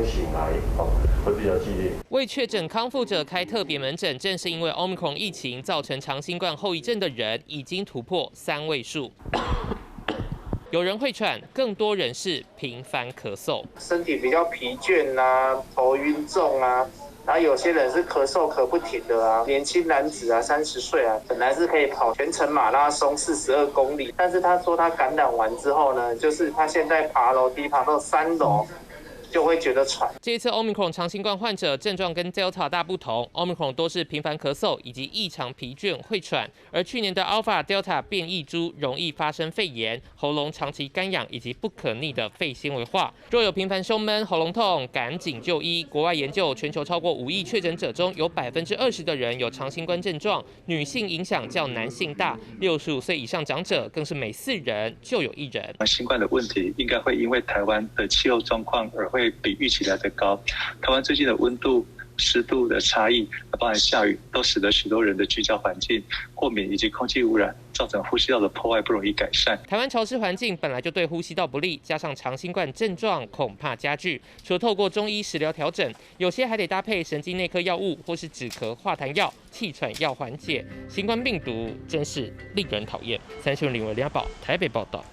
醒来会比较激烈。为确诊康复者开特别门诊，正是因为 Omicron 疫情造成长新冠后遗症的人已经突破3位数。有人会喘，更多人是频繁咳嗽，身体比较疲倦啊，头晕重啊。然后有些人是咳嗽咳不停的啊，年轻男子啊，30岁啊，本来是可以跑全程马拉松42公里，但是他说他感染完之后呢，就是他现在爬楼梯爬到3楼。就会觉得喘。这一次 Omicron 长新冠患者症状跟 Delta 大不同 ，Omicron 多是频繁咳嗽以及异常疲倦、会喘，而去年的 Alpha、Delta 变异株容易发生肺炎、喉咙长期干痒以及不可逆的肺纤维化。若有频繁胸闷、喉咙痛，赶紧就医。国外研究，全球超过5亿确诊者中有20%的人有长新冠症状，女性影响较男性大，65岁以上长者更是每4人就有1人。新冠的问题应该会因为台湾的气候状况而会比预期来的高。台湾最近的温度、湿度的差异，包含下雨，都使得许多人的居家环境、过敏以及空气污染，造成呼吸道的破坏不容易改善。台湾潮湿环境本来就对呼吸道不利，加上长新冠症状恐怕加剧。除了透过中医食疗调整，有些还得搭配神经内科药物或是止咳化痰药、气喘药缓解。新冠病毒真是令人讨厌。30分林伟联宝台北报道。